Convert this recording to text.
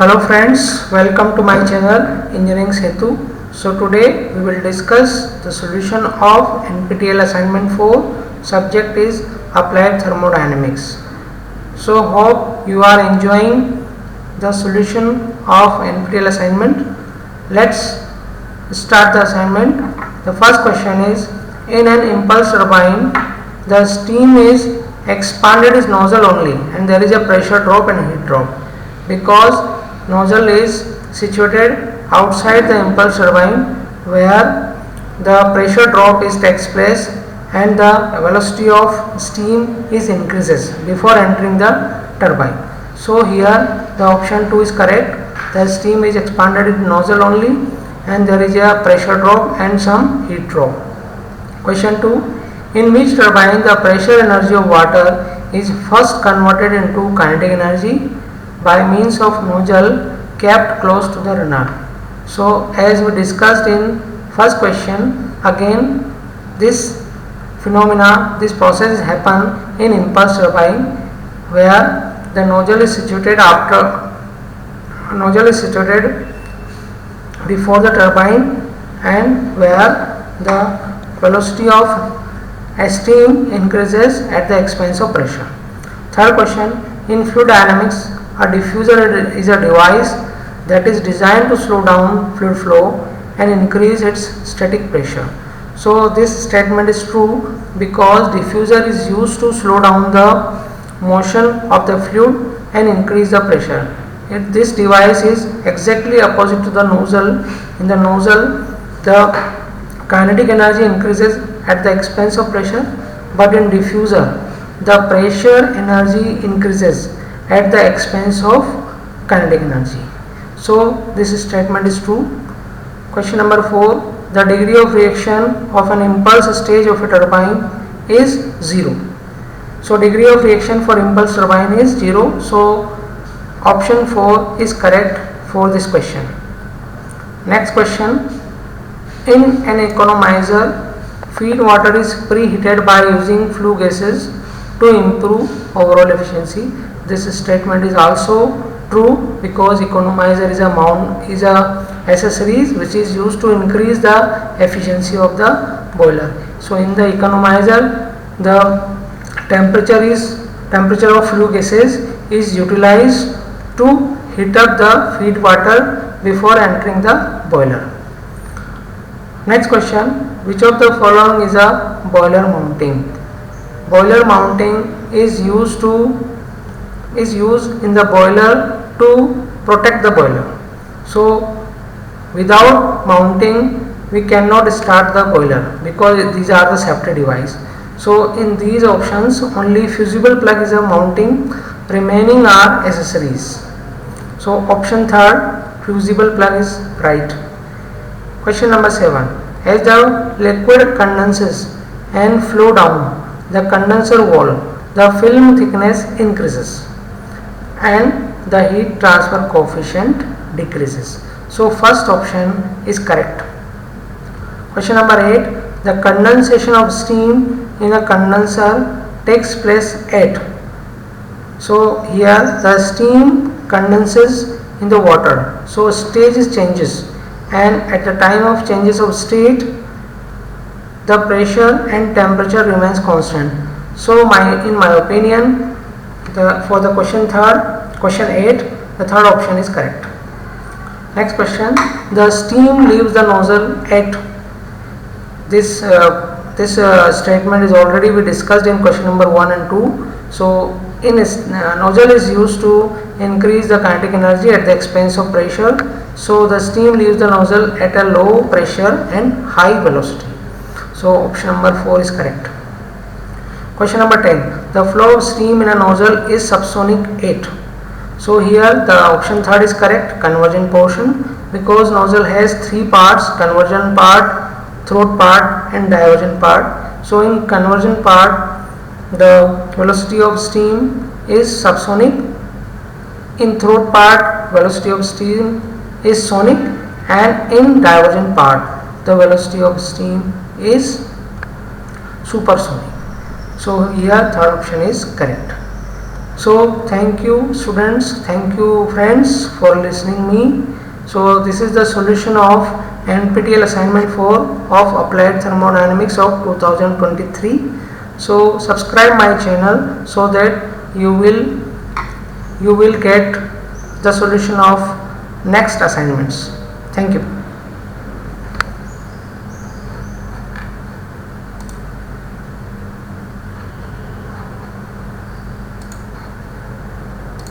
Hello friends, welcome to my channel Engineering Setu. So today we will discuss the solution of NPTEL assignment 4. Subject is Applied Thermodynamics. So hope you are enjoying the solution of NPTEL assignment. Let's start the assignment. The first question is, in an impulse turbine the steam is expanded its nozzle only and there is a pressure drop and heat drop. Because nozzle is situated outside the impulse turbine where the pressure drop takes place and the velocity of steam is increases before entering the turbine. So here the option 2 is correct. The steam is expanded in nozzle only and there is a pressure drop and some heat drop. Question 2. In which turbine the pressure energy of water is first converted into kinetic energy by means of nozzle kept close to the runner? So as we discussed in first question, again this process happen in impulse turbine where the nozzle is situated before the turbine and where the velocity of steam increases at the expense of pressure. Third question, in fluid dynamics, a diffuser is a device that is designed to slow down fluid flow and increase its static pressure. So this statement is true because diffuser is used to slow down the motion of the fluid and increase the pressure. This device is exactly opposite to the nozzle. In the nozzle, the kinetic energy increases at the expense of pressure, but in diffuser, the pressure energy increases at the expense of kinetic energy. So this statement is true. Question number 4. The degree of reaction of an impulse stage of a turbine is 0. So degree of reaction for impulse turbine is 0. So option 4 is correct for this question. Next question. In an economizer, feed water is preheated by using flue gases to improve overall efficiency. This statement is also true because economizer is a accessories which is used to increase the efficiency of the boiler. So in the economizer, the temperature of flue gases is utilized to heat up the feed water before entering the boiler. Next question, which of the following is a boiler mounting? Boiler mounting is used in the boiler to protect the boiler. So without mounting we cannot start the boiler because these are the safety device. So in these options only fusible plug is a mounting, remaining are accessories. So option 3, fusible plug is right. Question number 7. As the liquid condenses and flow down the condenser wall, the film thickness increases and the heat transfer coefficient decreases. So first option is correct. Question number 8. The condensation of steam in a condenser takes place at. So here the steam condenses in the water. So stage changes and at the time of changes of state the pressure and temperature remains constant. So in my opinion, for the question 8, the third option is correct. Next question, the steam leaves the nozzle at. This statement is already we discussed in question number 1 and 2. So nozzle is used to increase the kinetic energy at the expense of pressure. So the steam leaves the nozzle at a low pressure and high velocity. So option number 4 is correct. Question number 10. The flow of steam in a nozzle is subsonic at. So here the option 3 is correct, convergent portion, because nozzle has 3 parts, convergent part, throat part and divergent part. So in convergent part the velocity of steam is subsonic. In throat part velocity of steam is sonic, and in divergent part the velocity of steam is supersonic. So here third option is correct. So thank you students, thank you friends for listening me. So this is the solution of NPTEL assignment 4 of applied thermodynamics of 2023. So subscribe my channel so that you will get the solution of next assignments. Thank you.